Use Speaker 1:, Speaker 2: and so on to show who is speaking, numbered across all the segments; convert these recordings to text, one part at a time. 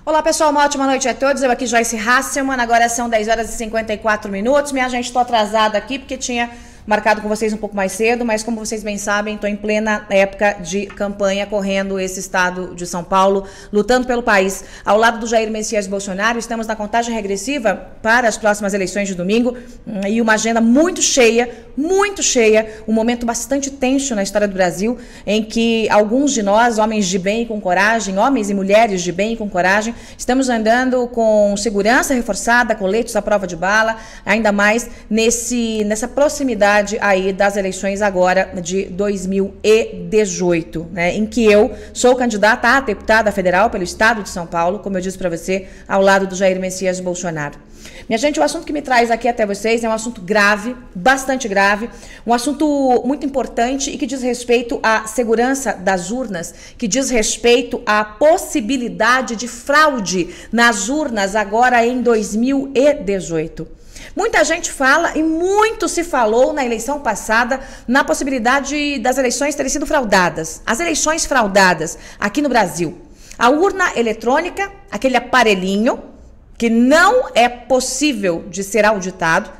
Speaker 1: Olá pessoal, uma ótima noite a todos. Eu aqui, Joyce Hasselman, agora são 10 horas e 54 minutos. Minha gente, estou atrasada aqui porque tinha marcado com vocês um pouco mais cedo, mas como vocês bem sabem, estou em plena época de campanha, correndo esse estado de São Paulo, lutando pelo país. Ao lado do Jair Messias Bolsonaro, estamos na contagem regressiva para as próximas eleições de domingo e uma agenda muito cheia, um momento bastante tenso na história do Brasil, em que alguns de nós, homens de bem e com coragem, homens e mulheres de bem e com coragem, estamos andando com segurança reforçada, coletes à prova de bala, ainda mais nessa proximidade aí das eleições agora de 2018, né, em que eu sou candidata a deputada federal pelo estado de São Paulo, como eu disse para você, ao lado do Jair Messias Bolsonaro. Minha gente, o assunto que me traz aqui até vocês é um assunto grave, bastante grave, um assunto muito importante e que diz respeito à segurança das urnas, que diz respeito à possibilidade de fraude nas urnas agora em 2018. Muita gente fala e muito se falou na eleição passada na possibilidade das eleições terem sido fraudadas. As eleições fraudadas aqui no Brasil. A urna eletrônica, aquele aparelhinho que não é possível de ser auditado,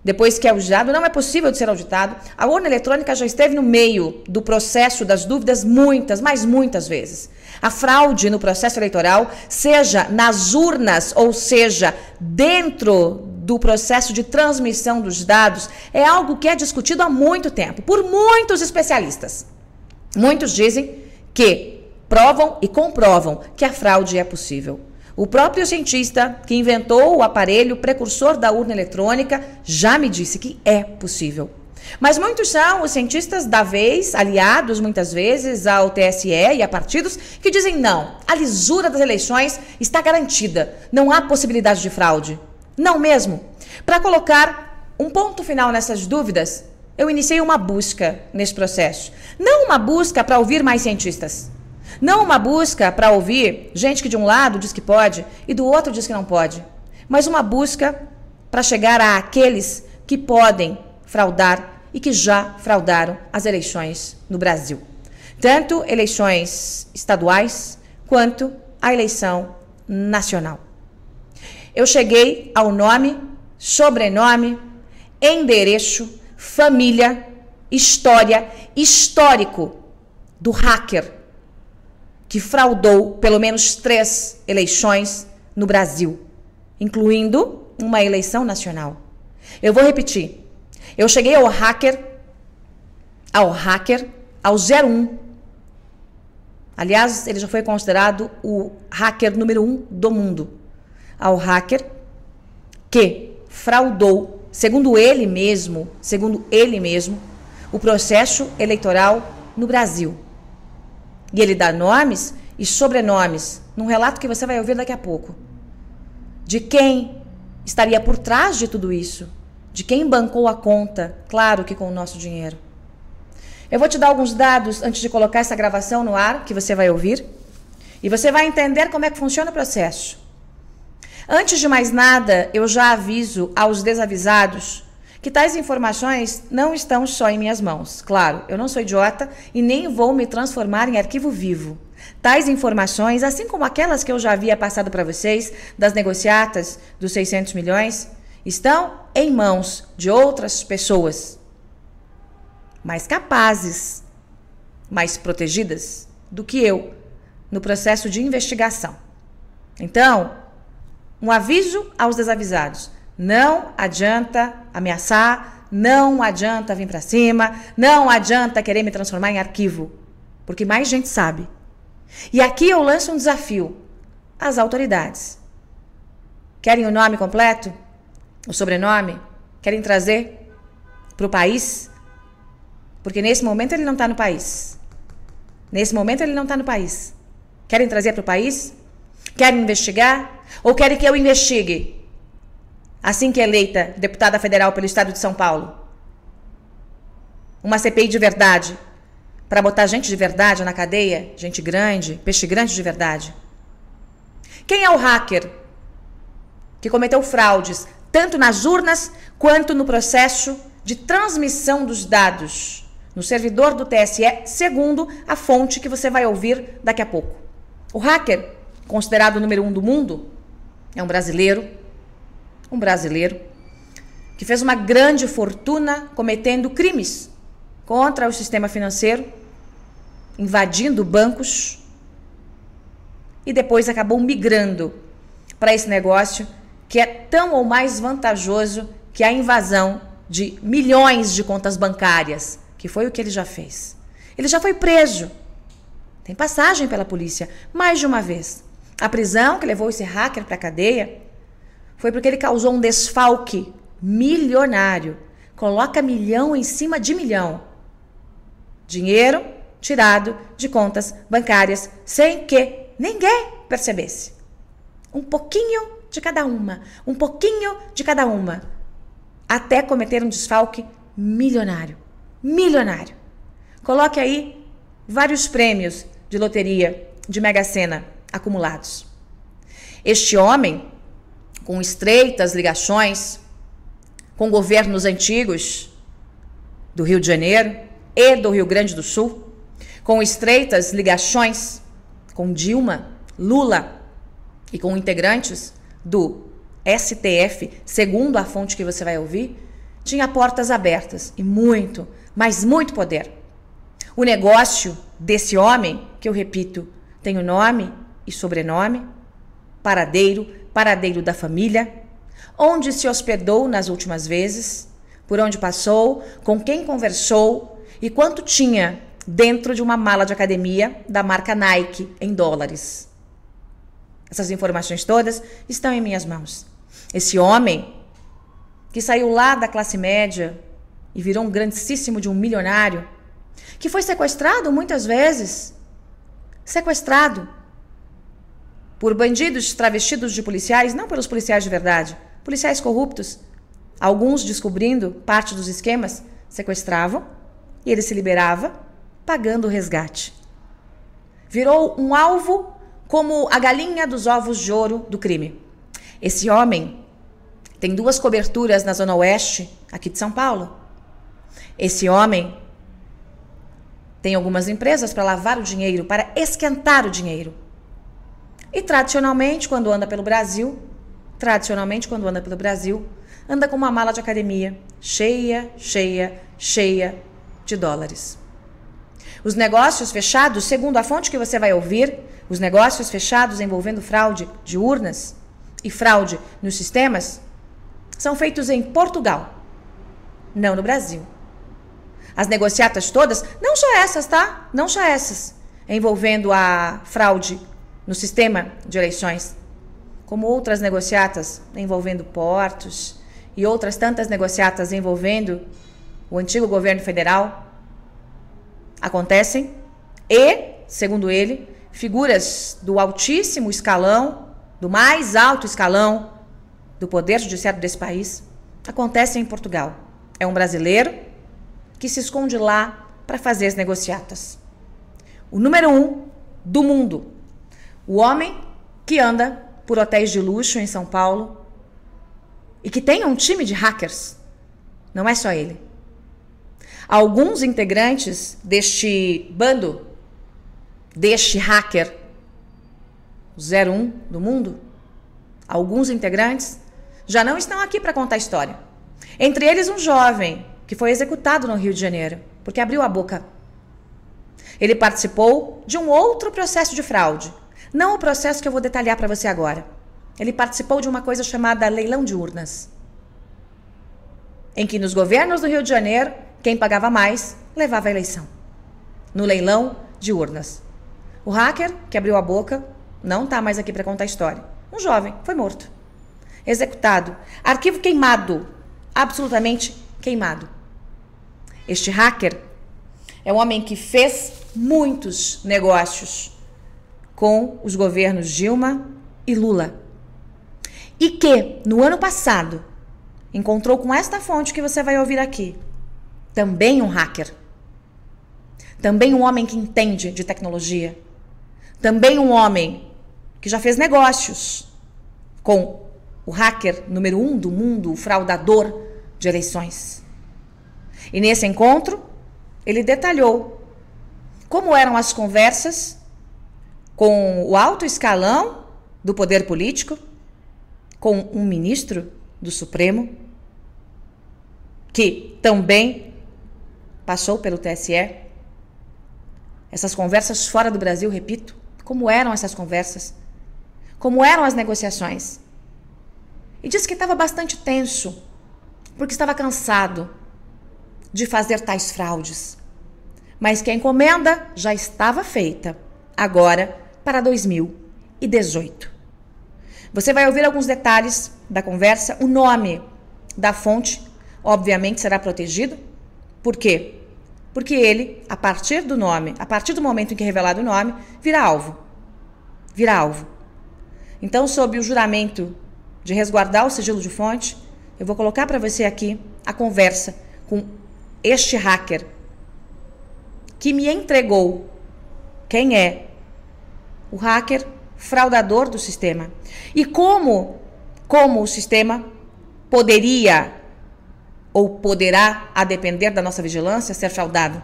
Speaker 1: depois que é auditado, não é possível de ser auditado. A urna eletrônica já esteve no meio do processo das dúvidas muitas, mas muitas vezes. A fraude no processo eleitoral, seja nas urnas ou seja dentro do processo de transmissão dos dados, é algo que é discutido há muito tempo, por muitos especialistas. Muitos dizem que provam e comprovam que a fraude é possível. O próprio cientista que inventou o aparelho precursor da urna eletrônica já me disse que é possível. Mas muitos são os cientistas da vez, aliados muitas vezes ao TSE e a partidos, que dizem não, a lisura das eleições está garantida, não há possibilidade de fraude. Não mesmo. Para colocar um ponto final nessas dúvidas, eu iniciei uma busca nesse processo. Não uma busca para ouvir mais cientistas. Não uma busca para ouvir gente que de um lado diz que pode e do outro diz que não pode. Mas uma busca para chegar àqueles que podem fraudar e que já fraudaram as eleições no Brasil. Tanto eleições estaduais quanto a eleição nacional. Eu cheguei ao nome, sobrenome, endereço, família, história, histórico do hacker que fraudou pelo menos 3 eleições no Brasil, incluindo uma eleição nacional. Eu vou repetir. Eu cheguei ao hacker 01. Aliás, ele já foi considerado o hacker número 1 do mundo. Ao hacker que fraudou, segundo ele mesmo, o processo eleitoral no Brasil. E ele dá nomes e sobrenomes num relato que você vai ouvir daqui a pouco. De quem estaria por trás de tudo isso, de quem bancou a conta, claro que com o nosso dinheiro. Eu vou te dar alguns dados antes de colocar essa gravação no ar, que você vai ouvir, e você vai entender como é que funciona o processo. Antes de mais nada, eu já aviso aos desavisados que tais informações não estão só em minhas mãos. Claro, eu não sou idiota e nem vou me transformar em arquivo vivo. Tais informações, assim como aquelas que eu já havia passado para vocês, das negociatas dos 600 milhões, estão em mãos de outras pessoas mais capazes, mais protegidas do que eu no processo de investigação. Então, um aviso aos desavisados. Não adianta ameaçar, não adianta vir para cima, não adianta querer me transformar em arquivo, porque mais gente sabe. E aqui eu lanço um desafio às autoridades. Querem o nome completo? O sobrenome? Querem trazer para o país? Porque nesse momento ele não está no país. Querem trazer para o país? Querem investigar? Ou querem que eu investigue? Assim que eleita deputada federal pelo estado de São Paulo. Uma CPI de verdade. Para botar gente de verdade na cadeia. Gente grande, peixe grande de verdade. Quem é o hacker que cometeu fraudes tanto nas urnas quanto no processo de transmissão dos dados no servidor do TSE, segundo a fonte que você vai ouvir daqui a pouco? O hacker considerado o número 1 do mundo, é um brasileiro que fez uma grande fortuna cometendo crimes contra o sistema financeiro, invadindo bancos e depois acabou migrando para esse negócio que é tão ou mais vantajoso que a invasão de milhões de contas bancárias, que foi o que ele já fez. Ele já foi preso, tem passagem pela polícia mais de uma vez. A prisão que levou esse hacker para a cadeia foi porque ele causou um desfalque milionário. Coloca milhão em cima de milhão. Dinheiro tirado de contas bancárias sem que ninguém percebesse. Um pouquinho de cada uma, até cometer um desfalque milionário. Coloque aí vários prêmios de loteria, de Mega Sena acumulados. Este homem, com estreitas ligações com governos antigos do Rio de Janeiro e do Rio Grande do Sul, com estreitas ligações com Dilma, Lula e com integrantes do STF, segundo a fonte que você vai ouvir, tinha portas abertas e muito, mas muito poder. O negócio desse homem, que eu repito, tem o nome e sobrenome, paradeiro da família, onde se hospedou nas últimas vezes, por onde passou, com quem conversou e quanto tinha dentro de uma mala de academia da marca Nike em dólares. Essas informações todas estão em minhas mãos. Esse homem que saiu lá da classe média e virou um grandíssimo de um milionário, que foi sequestrado muitas vezes, por bandidos travestidos de policiais, não pelos policiais de verdade, policiais corruptos, alguns descobrindo parte dos esquemas, sequestravam e ele se liberava pagando o resgate. Virou um alvo como a galinha dos ovos de ouro do crime. Esse homem tem 2 coberturas na Zona Oeste, aqui de São Paulo. Esse homem tem algumas empresas para lavar o dinheiro, para esquentar o dinheiro. E tradicionalmente, quando anda pelo Brasil, anda com uma mala de academia cheia de dólares. Os negócios fechados, segundo a fonte que você vai ouvir, os negócios fechados envolvendo fraude de urnas e fraude nos sistemas, são feitos em Portugal, não no Brasil. As negociatas todas, não só essas, tá? Não só essas, envolvendo a fraude no sistema de eleições, como outras negociatas envolvendo portos e outras tantas negociatas envolvendo o antigo governo federal, acontecem e, segundo ele, figuras do altíssimo escalão, do mais alto escalão do poder judiciário desse país, acontecem em Portugal. É um brasileiro que se esconde lá para fazer as negociatas. O número 1 do mundo. O homem que anda por hotéis de luxo em São Paulo e que tem um time de hackers. Não é só ele. Alguns integrantes deste bando, deste hacker, o 01 do mundo, alguns integrantes já não estão aqui para contar a história. Entre eles um jovem que foi executado no Rio de Janeiro, porque abriu a boca. Ele participou de um outro processo de fraude. Não o processo que eu vou detalhar para você agora. Ele participou de uma coisa chamada leilão de urnas. Em que nos governos do Rio de Janeiro, quem pagava mais levava a eleição. No leilão de urnas. O hacker que abriu a boca não está mais aqui para contar a história. Um jovem foi morto. Executado. Arquivo queimado. Absolutamente queimado. Este hacker é um homem que fez muitos negócios com os governos Dilma e Lula. E que, no ano passado, encontrou com esta fonte que você vai ouvir aqui, também um hacker. Também um homem que entende de tecnologia. Também um homem que já fez negócios com o hacker número 1 do mundo, o fraudador de eleições. E nesse encontro, ele detalhou como eram as conversas com o alto escalão do poder político, com um ministro do Supremo, que também passou pelo TSE. Essas conversas fora do Brasil, repito, como eram essas conversas? Como eram as negociações? E disse que estava bastante tenso, porque estava cansado de fazer tais fraudes. Mas que a encomenda já estava feita, agora para 2018. Você vai ouvir alguns detalhes da conversa. O nome da fonte, obviamente, será protegido. Por quê? Porque ele, a partir do momento em que é revelado o nome, vira alvo. Vira alvo. Então, sob o juramento de resguardar o sigilo de fonte, eu vou colocar para você aqui a conversa com este hacker que me entregou quem é o hacker fraudador do sistema e como o sistema poderia ou poderá, a depender da nossa vigilância, ser fraudado.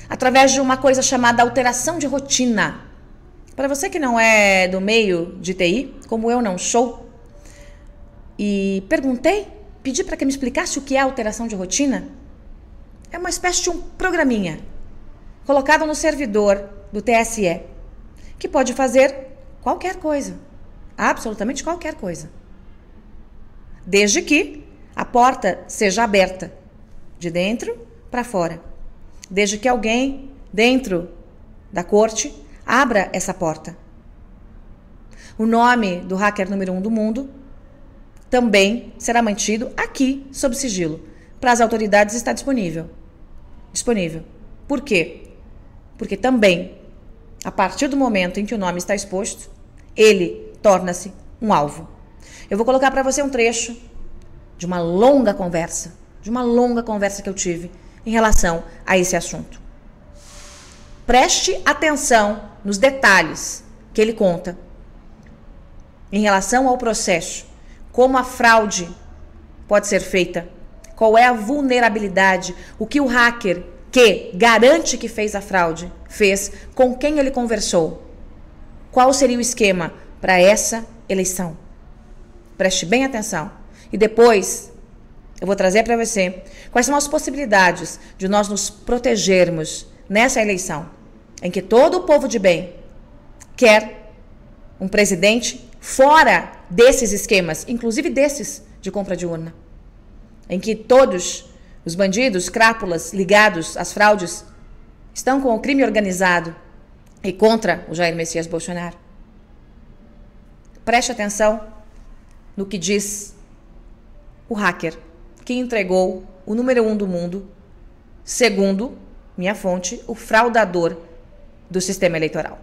Speaker 1: Através de uma coisa chamada alteração de rotina. Para você que não é do meio de TI, como eu não sou, e pedi para que me explicasse o que é alteração de rotina. É uma espécie de um programinha colocado no servidor do TSE, que pode fazer qualquer coisa, absolutamente qualquer coisa, desde que a porta seja aberta de dentro para fora, desde que alguém dentro da corte abra essa porta. O nome do hacker número 1 do mundo também será mantido aqui sob sigilo. Para as autoridades está disponível. Por quê? Porque também, a partir do momento em que o nome está exposto, ele torna-se um alvo. Eu vou colocar para você um trecho de uma longa conversa que eu tive em relação a esse assunto. Preste atenção nos detalhes que ele conta em relação ao processo, como a fraude pode ser feita, qual é a vulnerabilidade, o que o hacker que garante que fez a fraude fez, com quem ele conversou, qual seria o esquema para essa eleição. Preste bem atenção. E depois eu vou trazer para você quais são as possibilidades de nós nos protegermos nessa eleição, em que todo o povo de bem quer um presidente fora desses esquemas, inclusive desses de compra de urna, em que todos os bandidos, crápulas ligados às fraudes estão com o crime organizado e contra o Jair Messias Bolsonaro. Preste atenção no que diz o hacker que entregou o número 1 do mundo, segundo minha fonte, o fraudador do sistema eleitoral.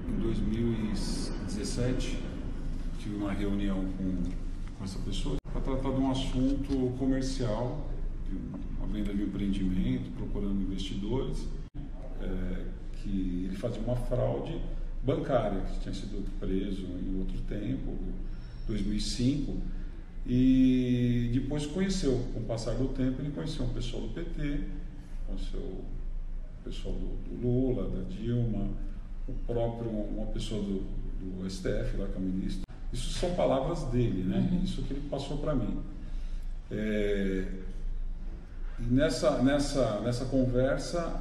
Speaker 2: Em 2017, tive uma reunião com essa pessoa para tratar de um assunto comercial, de uma venda de um empreendimento, procurando investidores, que ele fazia uma fraude bancária, que tinha sido preso em outro tempo, 2005, e depois conheceu, com o passar do tempo, ele conheceu um pessoal do PT, conheceu o pessoal do Lula, da Dilma, o próprio, uma pessoa do STF, lá que é o ministro. Isso são palavras dele, né? Isso que ele passou para mim. E nessa conversa,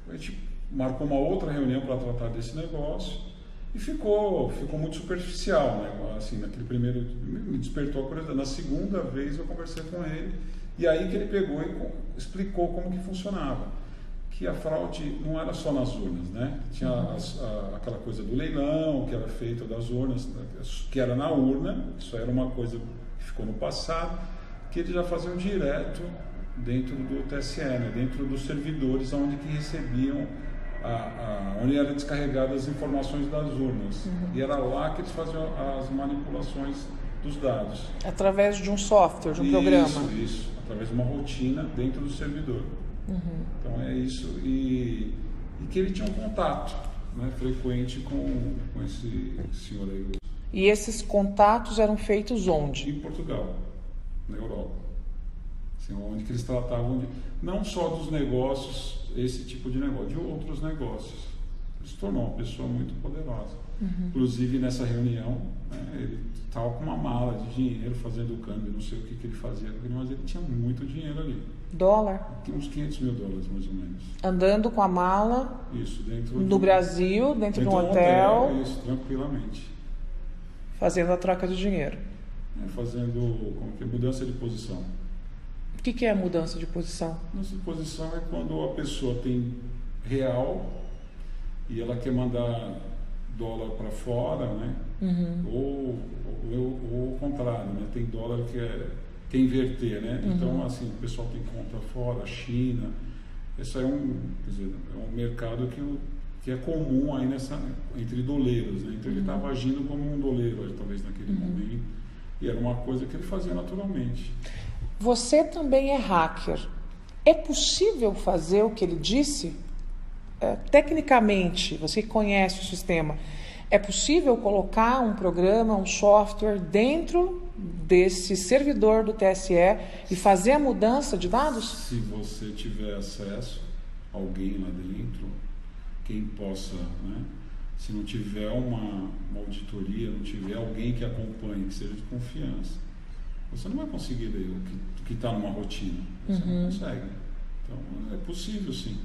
Speaker 2: a gente marcou uma outra reunião para tratar desse negócio e ficou muito superficial, né? Assim, naquele primeiro, me despertou a curiosidade. Na segunda vez eu conversei com ele e aí que ele pegou e explicou como que funcionava. Que a fraude não era só nas urnas, né? Tinha aquela coisa do leilão, que era feito das urnas, que era na urna, isso era uma coisa que ficou no passado, que eles já faziam direto dentro do TSE, né? Dentro dos servidores onde que recebiam, onde eram descarregadas as informações das urnas. E era lá que eles faziam as manipulações dos dados.
Speaker 3: Através de um software, de um programa.
Speaker 2: Isso, através de uma rotina dentro do servidor. Então é isso, e que ele tinha um contato, né, frequente com esse senhor aí.
Speaker 3: E esses contatos eram feitos onde?
Speaker 2: Em Portugal, na Europa. Assim, onde que eles tratavam não só dos negócios, esse tipo de negócio, de outros negócios. Ele se tornou uma pessoa muito poderosa. Inclusive, nessa reunião, né, ele estava com uma mala de dinheiro, fazendo o câmbio, não sei o que ele fazia, mas ele tinha muito dinheiro ali.
Speaker 3: Dólar?
Speaker 2: Tinha uns 500 mil dólares, mais ou menos.
Speaker 3: Andando com a mala
Speaker 2: Isso, dentro
Speaker 3: no Brasil, dentro de um hotel.
Speaker 2: Isso, tranquilamente.
Speaker 3: Fazendo a troca de dinheiro.
Speaker 2: Fazendo mudança de posição.
Speaker 3: O que é a mudança de posição?
Speaker 2: Mudança de posição é quando a pessoa tem real e ela quer mandar dólar para fora, né? Ou o contrário, né? Tem dólar que quer inverter, né? Então, assim, o pessoal tem conta fora, China. Esse é um mercado que é comum aí entre doleiros, né? Então ele estava agindo como um doleiro, talvez naquele momento, e era uma coisa que ele fazia naturalmente.
Speaker 3: Você também é hacker. É possível fazer o que ele disse? Tecnicamente, você conhece o sistema, é possível colocar um programa, um software dentro desse servidor do TSE e fazer a mudança de dados?
Speaker 2: Se você tiver acesso, alguém lá dentro, quem possa, né? Se não tiver uma auditoria, não tiver alguém que acompanhe, que seja de confiança, você não vai conseguir ler o que está numa rotina. Você não consegue. Então, é possível, sim.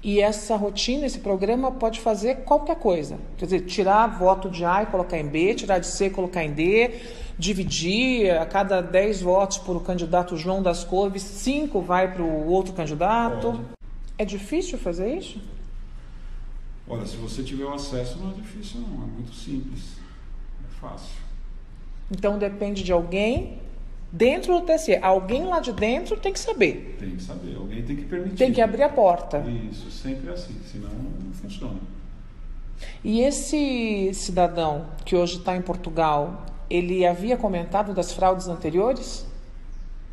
Speaker 3: E essa rotina, esse programa pode fazer qualquer coisa. Quer dizer, tirar voto de A e colocar em B, tirar de C e colocar em D, dividir a cada 10 votos por o candidato João das Couves, 5 vai para o outro candidato.
Speaker 2: Pode.
Speaker 3: É difícil fazer isso?
Speaker 2: Olha, se você tiver o acesso, não é difícil não, é muito simples, é fácil.
Speaker 3: Então depende de alguém dentro do TSE. Alguém lá de dentro tem que saber.
Speaker 2: Tem que saber, alguém tem que permitir.
Speaker 3: Tem que abrir a porta.
Speaker 2: Isso, sempre assim, senão não funciona.
Speaker 3: E esse cidadão que hoje está em Portugal, ele havia comentado das fraudes anteriores?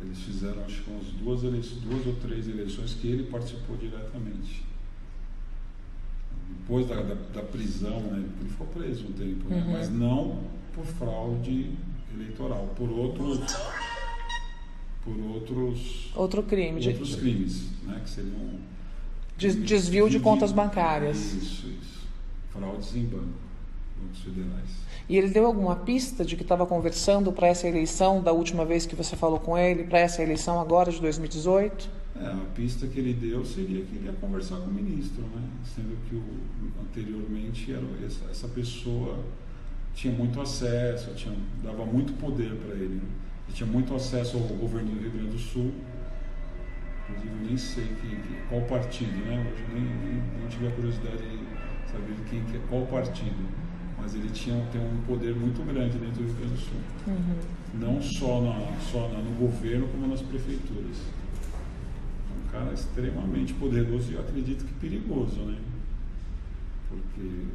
Speaker 2: Eles fizeram, acho que umas 2 ou 3 eleições que ele participou diretamente. Depois da prisão, né, ele ficou preso um tempo, né, mas não por fraude eleitoral, por outros crimes, né, que seriam
Speaker 3: desvio de contas bancárias.
Speaker 2: Isso. Fraudes em bancos federais.
Speaker 3: E ele deu alguma pista de que estava conversando para essa eleição, da última vez que você falou com ele, para essa eleição agora de 2018?
Speaker 2: A pista que ele deu seria que ele ia conversar com o ministro, né? Sendo que anteriormente essa pessoa tinha muito acesso, dava muito poder para ele, né? Ele tinha muito acesso ao governo do Rio Grande do Sul. Inclusive, eu nem sei qual partido, né? Hoje nem tive a curiosidade de saber qual partido. Mas ele tem um poder muito grande dentro do Rio Grande do Sul. Não só no governo, como nas prefeituras. É um cara extremamente poderoso e eu acredito que perigoso, né? Porque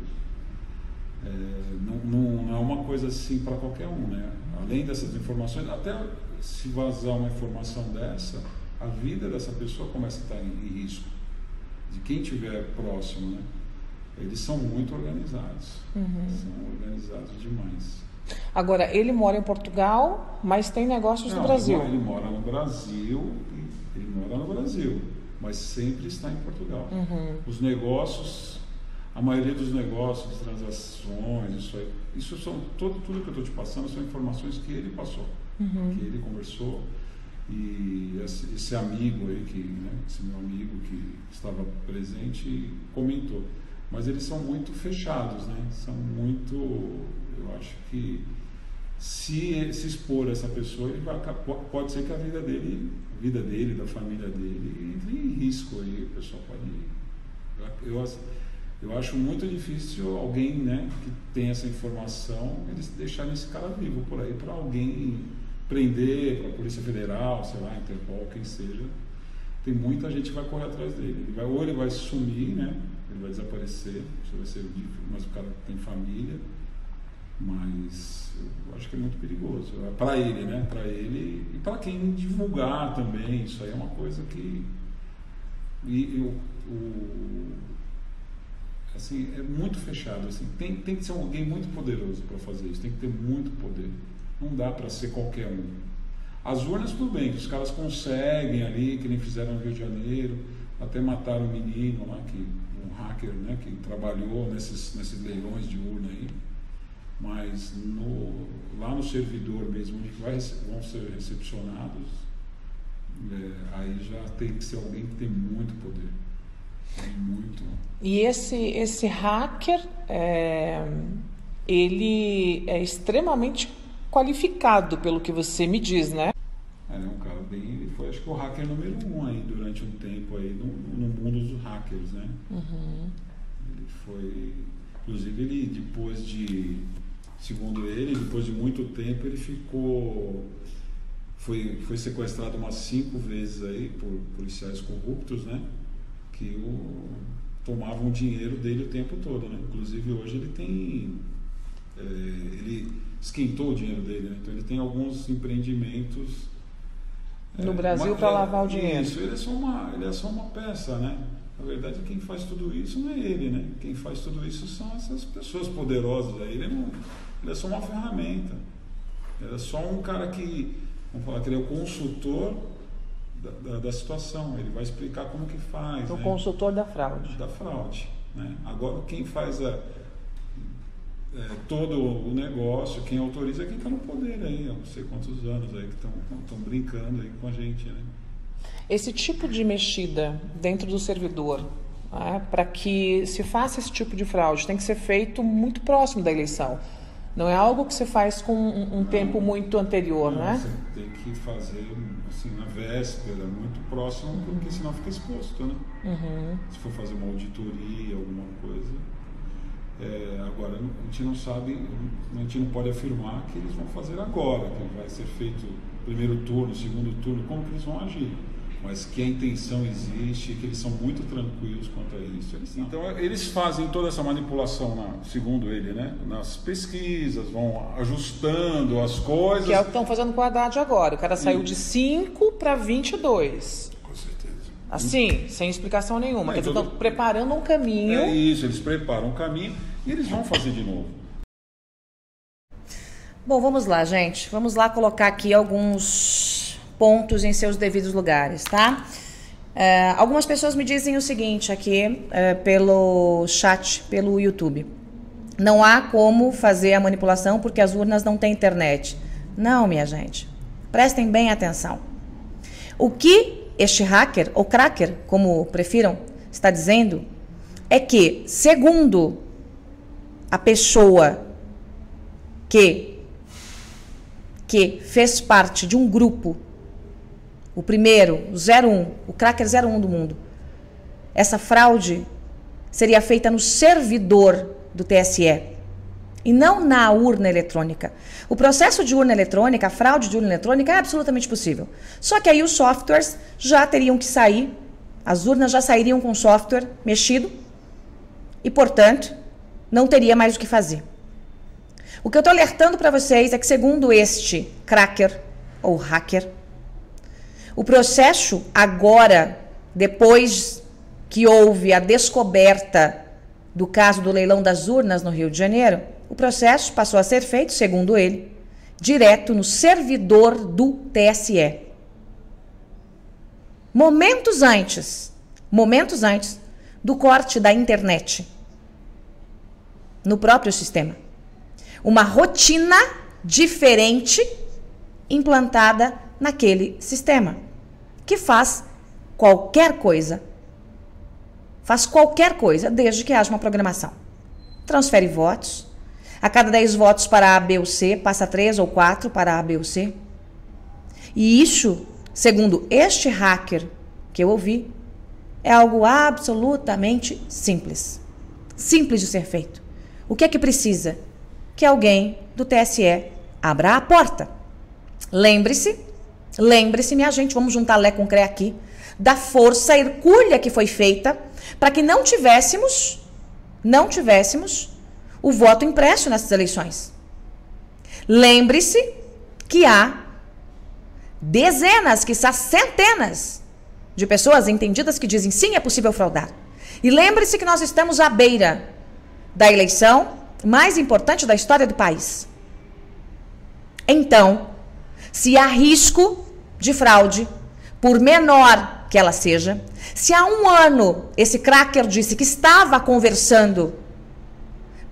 Speaker 2: não é uma coisa assim para qualquer um, né? Além dessas informações, até se vazar uma informação dessa, a vida dessa pessoa começa a estar em risco, de quem estiver próximo, né? Eles são muito organizados, são organizados demais.
Speaker 3: Agora, ele mora em Portugal, mas tem negócios no Brasil.
Speaker 2: Ele mora no Brasil, mas sempre está em Portugal. Os negócios, a maioria dos negócios, transações, isso são tudo que eu estou te passando são informações que ele passou, que ele conversou. E esse amigo aí, esse meu amigo que estava presente, comentou. Mas eles são muito fechados, né? São muito... Eu acho que se expor essa pessoa, pode ser que a vida dele, da família dele, entre em risco aí. O pessoal pode... Eu acho muito difícil alguém, né, que tem essa informação, eles deixarem esse cara vivo por aí para alguém prender, para a Polícia Federal, sei lá, Interpol, quem seja. Tem muita gente que vai correr atrás dele. Ou ele vai sumir, né? Ele vai desaparecer, isso vai ser difícil, mas o cara tem família, mas eu acho que é muito perigoso. Para ele, né? Para ele e para quem divulgar também, isso aí é uma coisa que... assim, é muito fechado, assim, tem que ser alguém muito poderoso para fazer isso, tem que ter muito poder. Não dá para ser qualquer um. As urnas, tudo bem, que os caras conseguem ali, que nem fizeram no Rio de Janeiro, até mataram um menino lá, um hacker, né, que trabalhou nesses leilões de urna aí. Mas lá no servidor mesmo, onde vão ser recepcionados, aí já tem que ser alguém que tem muito poder. Muito.
Speaker 3: E esse hacker, ele é extremamente qualificado, pelo que você me diz, né?
Speaker 2: É um cara ele foi, acho que o hacker número 1 aí, durante um tempo aí, no mundo dos hackers, né?
Speaker 3: Uhum.
Speaker 2: Ele foi, inclusive segundo ele, depois de muito tempo, ele foi sequestrado umas 5 vezes aí por policiais corruptos, né? Que tomavam o dinheiro dele o tempo todo, né? Inclusive hoje ele esquentou o dinheiro dele, né? Então ele tem alguns empreendimentos
Speaker 3: no Brasil para lavar o dinheiro.
Speaker 2: Isso, ele é só uma peça, né? Na verdade, quem faz tudo isso não é ele, né? Quem faz tudo isso são essas pessoas poderosas aí. Ele é só uma ferramenta. Ele é só um cara que, vamos falar que ele é o consultor da situação. Ele vai explicar como que faz.
Speaker 3: O
Speaker 2: né?
Speaker 3: consultor da fraude.
Speaker 2: Da fraude, né? Agora, quem faz todo o negócio, quem autoriza é quem está no poder aí, há não sei quantos anos aí, que estão brincando aí com a gente, né?
Speaker 3: Esse tipo de mexida dentro do servidor, né, para que se faça esse tipo de fraude, tem que ser feito muito próximo da eleição. Não é algo que você faz com um tempo muito anterior, né?
Speaker 2: Você tem que fazer assim, na véspera, muito próximo, porque senão fica exposto, né?
Speaker 3: Uhum.
Speaker 2: Se for fazer uma auditoria, alguma coisa. Agora, a gente não sabe, a gente não pode afirmar que eles vão fazer agora, que vai ser feito primeiro turno, segundo turno, como que eles vão agir. Mas que a intenção existe, que eles são muito tranquilos quanto a isso. Então, eles fazem toda essa manipulação, segundo ele, né? Nas pesquisas, vão ajustando as coisas.
Speaker 3: Que é o que estão fazendo com o Haddad agora. O cara saiu de 5 para 22.
Speaker 2: Com certeza.
Speaker 3: Assim, sem explicação nenhuma. Eles estão preparando um caminho.
Speaker 2: É isso, eles preparam um caminho e eles vão fazer de novo.
Speaker 1: Bom, vamos lá, gente. Vamos lá colocar aqui alguns pontos em seus devidos lugares, tá? Algumas pessoas me dizem o seguinte aqui pelo chat, pelo YouTube. Não há como fazer a manipulação porque as urnas não têm internet. Não, minha gente. Prestem bem atenção. O que este hacker, ou cracker, como prefiram, está dizendo é que, segundo a pessoa que fez parte de um grupo, o primeiro, o 01, o cracker 01 do mundo, essa fraude seria feita no servidor do TSE e não na urna eletrônica. O processo de urna eletrônica, a fraude de urna eletrônica é absolutamente possível. Só que aí os softwares já teriam que sair, as urnas já sairiam com o software mexido e, portanto, não teria mais o que fazer. O que eu estou alertando para vocês é que, segundo este cracker ou hacker, o processo agora, depois que houve a descoberta do caso do leilão das urnas no Rio de Janeiro, o processo passou a ser feito, segundo ele, direto no servidor do TSE. Momentos antes do corte da internet, no próprio sistema. Uma rotina diferente implantada naquele sistema, que faz qualquer coisa. Faz qualquer coisa, desde que haja uma programação. Transfere votos. A cada 10 votos para A, B ou C, passa 3 ou 4 para A, B ou C. E isso, segundo este hacker que eu ouvi, é algo absolutamente simples. Simples de ser feito. O que é que precisa? Que alguém do TSE abra a porta. Lembre-se, minha gente, vamos juntar Lé com Cré aqui, da força hercúlea que foi feita para que não tivéssemos o voto impresso nessas eleições. Lembre-se que há dezenas, quiçá centenas de pessoas entendidas que dizem sim, é possível fraudar. E lembre-se que nós estamos à beira da eleição mais importante da história do país. Então, Se há risco de fraude, por menor que ela seja, se há 1 ano esse cracker disse que estava conversando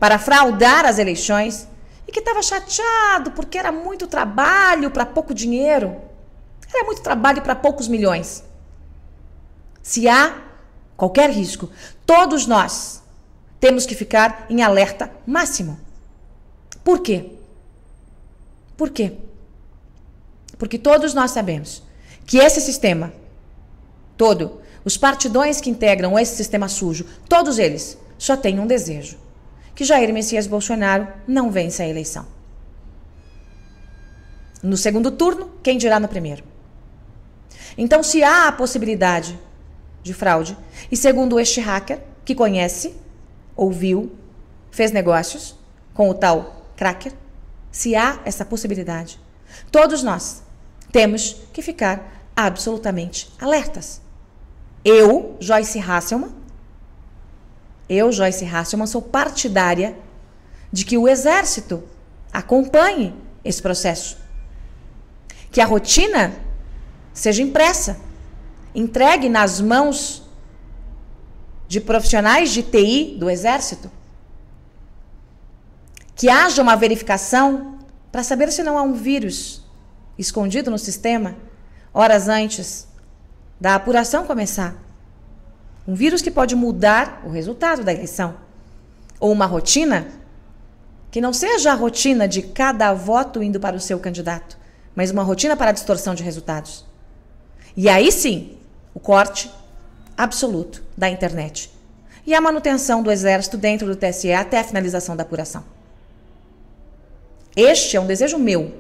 Speaker 1: para fraudar as eleições e que estava chateado porque era muito trabalho para pouco dinheiro, era muito trabalho para poucos milhões. Se há qualquer risco, todos nós temos que ficar em alerta máximo. Por quê? Por quê? Porque todos nós sabemos que esse sistema todo, os partidões que integram esse sistema sujo, todos eles só têm um desejo: que Jair Messias Bolsonaro não vença a eleição. No segundo turno, quem dirá no primeiro? Então, se há a possibilidade de fraude, e segundo este hacker, que conhece, ouviu, fez negócios com o tal cracker, se há essa possibilidade, todos nós temos que ficar absolutamente alertas. Eu, Joyce Hasselmann, sou partidária de que o Exército acompanhe esse processo. Que a rotina seja impressa, entregue nas mãos de profissionais de TI do Exército. Que haja uma verificação para saber se não há um vírus escondido no sistema horas antes da apuração começar. Um vírus que pode mudar o resultado da eleição. Ou uma rotina que não seja a rotina de cada voto indo para o seu candidato, mas uma rotina para a distorção de resultados. E aí sim, o corte absoluto da internet. E a manutenção do Exército dentro do TSE até a finalização da apuração. Este é um desejo meu.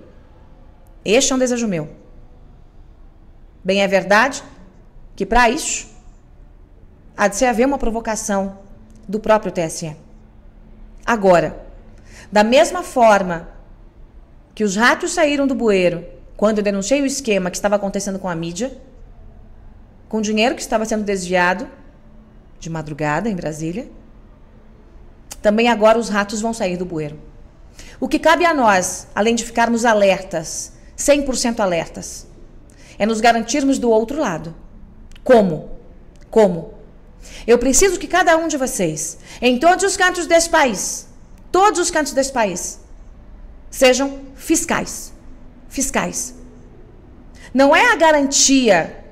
Speaker 1: Bem, é verdade que para isso há de se haver uma provocação do próprio TSE. Agora, da mesma forma que os ratos saíram do bueiro quando eu denunciei o esquema que estava acontecendo com a mídia, com dinheiro que estava sendo desviado de madrugada em Brasília, também agora os ratos vão sair do bueiro. O que cabe a nós, além de ficarmos alertas, 100% alertas, é nos garantirmos do outro lado. Como? Eu preciso que cada um de vocês, em todos os cantos desse país, sejam fiscais. Não é a garantia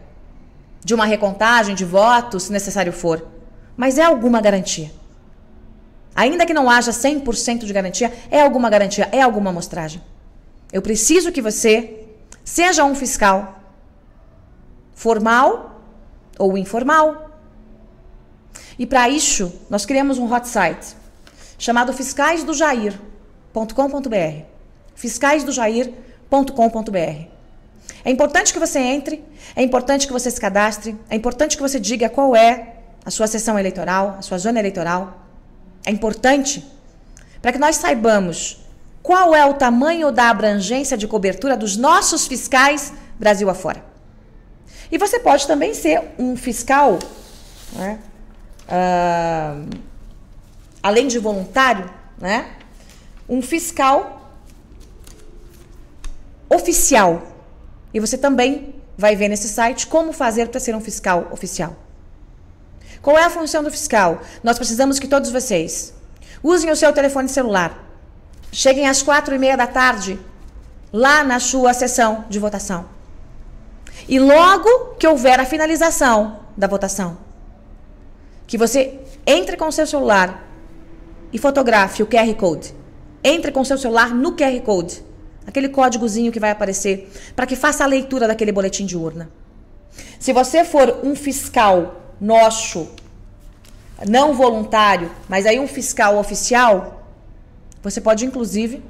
Speaker 1: de uma recontagem de votos, se necessário for, mas é alguma garantia. Ainda que não haja 100% de garantia, é alguma garantia, é alguma amostragem. Eu preciso que você seja um fiscal, formal ou informal. E para isso, nós criamos um hot site chamado fiscaisdojair.com.br. fiscaisdojair.com.br. É importante que você entre, é importante que você se cadastre, é importante que você diga qual é a sua seção eleitoral, a sua zona eleitoral. É importante para que nós saibamos qual é o tamanho da abrangência de cobertura dos nossos fiscais Brasil afora. E você pode também ser um fiscal, né? Além de voluntário, né? Um fiscal oficial. E você também vai ver nesse site como fazer para ser um fiscal oficial. Qual é a função do fiscal? Nós precisamos que todos vocês usem o seu telefone celular. Cheguem às 4h30 da tarde lá na sua sessão de votação. E logo que houver a finalização da votação, que você entre com o seu celular e fotografe o QR Code. Entre com o seu celular no QR Code, aquele códigozinho que vai aparecer, para que faça a leitura daquele boletim de urna. Se você for um fiscal nosso, não voluntário, mas aí um fiscal oficial, você pode inclusive,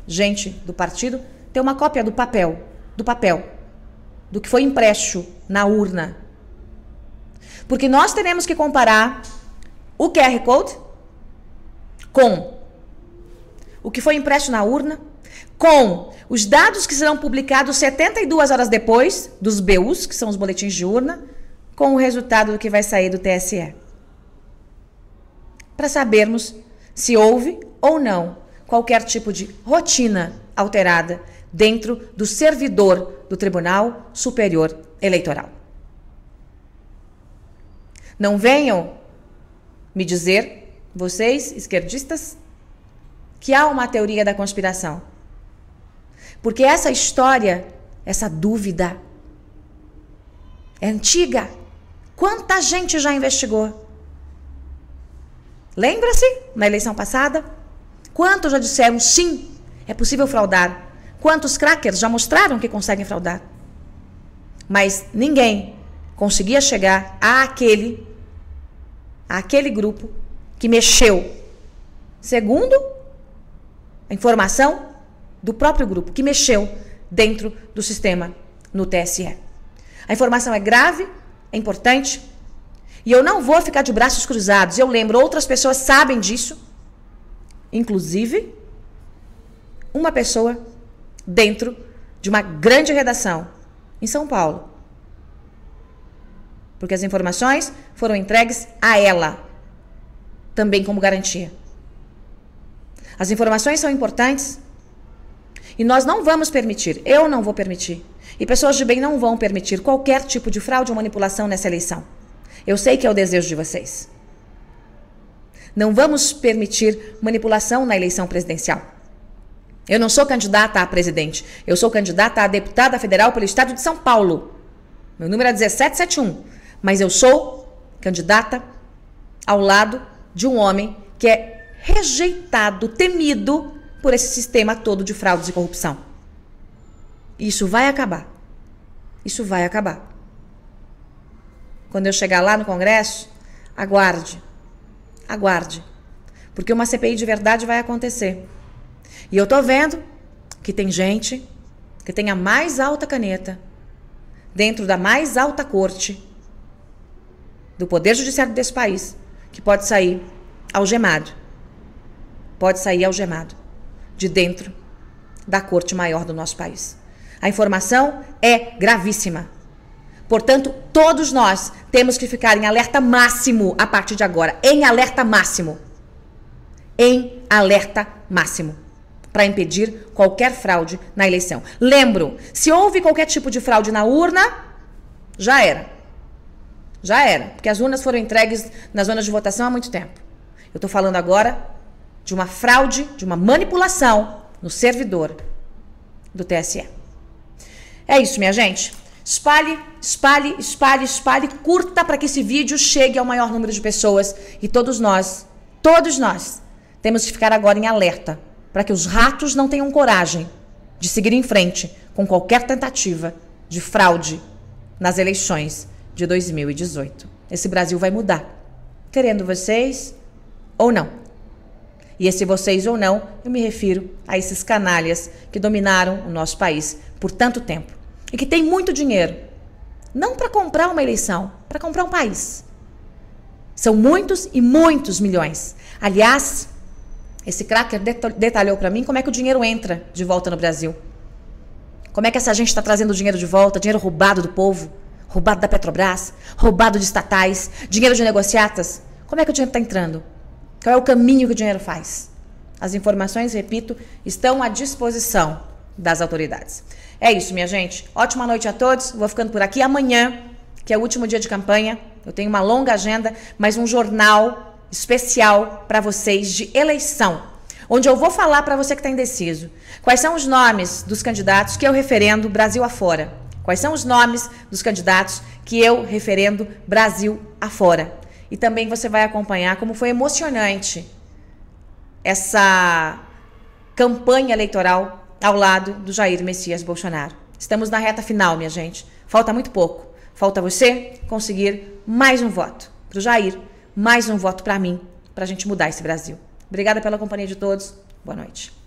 Speaker 1: gente do partido, ter uma cópia do papel, do que foi impresso na urna. Porque nós teremos que comparar o QR Code com o que foi impresso na urna, com os dados que serão publicados 72 horas depois dos BUs, que são os boletins de urna, com o resultado do que vai sair do TSE. Para sabermos se houve ou não qualquer tipo de rotina alterada dentro do servidor do Tribunal Superior Eleitoral. Não venham me dizer, vocês, esquerdistas, que há uma teoria da conspiração. Porque essa história, essa dúvida, é antiga. Quanta gente já investigou? Lembra-se, na eleição passada? Quantos já disseram, sim, é possível fraudar? Quantos crackers já mostraram que conseguem fraudar? Mas ninguém conseguia chegar àquele grupo que mexeu, segundo a informação do próprio grupo, que mexeu dentro do sistema no TSE. A informação é grave, é importante, e eu não vou ficar de braços cruzados. Eu lembro, outras pessoas sabem disso, inclusive uma pessoa dentro de uma grande redação em São Paulo. Porque as informações foram entregues a ela, também como garantia. As informações são importantes e nós não vamos permitir, eu não vou permitir, e pessoas de bem não vão permitir qualquer tipo de fraude ou manipulação nessa eleição. Eu sei que é o desejo de vocês. Não vamos permitir manipulação na eleição presidencial. Eu não sou candidata a presidente, eu sou candidata a deputada federal pelo estado de São Paulo. Meu número é 1771, mas eu sou candidata ao lado de um homem que é rejeitado, temido por esse sistema todo de fraudes e corrupção. Isso vai acabar. Isso vai acabar. Quando eu chegar lá no Congresso, aguarde. Aguarde. Porque uma CPI de verdade vai acontecer. E eu tô vendo que tem gente que tem a mais alta caneta dentro da mais alta corte do Poder Judiciário desse país, que pode sair algemado. Pode sair algemado de dentro da corte maior do nosso país. A informação é gravíssima. Portanto, todos nós temos que ficar em alerta máximo a partir de agora. Em alerta máximo. Em alerta máximo. Para impedir qualquer fraude na eleição. Lembro, se houve qualquer tipo de fraude na urna, já era. Já era. Porque as urnas foram entregues nas zonas de votação há muito tempo. Eu estou falando agora de uma fraude, de uma manipulação no servidor do TSE. É isso, minha gente. Espalhe, espalhe, espalhe, espalhe, curta para que esse vídeo chegue ao maior número de pessoas. E todos nós temos que ficar agora em alerta para que os ratos não tenham coragem de seguir em frente com qualquer tentativa de fraude nas eleições de 2018. Esse Brasil vai mudar, querendo vocês ou não. E esse vocês ou não, eu me refiro a esses canalhas que dominaram o nosso país por tanto tempo. E que tem muito dinheiro, não para comprar uma eleição, para comprar um país. São muitos e muitos milhões. Aliás, esse cracker detalhou para mim como é que o dinheiro entra de volta no Brasil. Como é que essa gente está trazendo dinheiro de volta, dinheiro roubado do povo, roubado da Petrobras, roubado de estatais, dinheiro de negociatas. Como é que o dinheiro está entrando? Qual é o caminho que o dinheiro faz? As informações, repito, estão à disposição das autoridades. É isso, minha gente. Ótima noite a todos. Vou ficando por aqui. Amanhã, que é o último dia de campanha, eu tenho uma longa agenda, mas um jornal especial para vocês de eleição, onde eu vou falar para você que está indeciso quais são os nomes dos candidatos que eu referendo Brasil afora. Quais são os nomes dos candidatos que eu referendo Brasil afora. E também você vai acompanhar como foi emocionante essa campanha eleitoral ao lado do Jair Messias Bolsonaro. Estamos na reta final, minha gente. Falta muito pouco. Falta você conseguir mais um voto para o Jair, mais um voto para mim, para a gente mudar esse Brasil. Obrigada pela companhia de todos. Boa noite.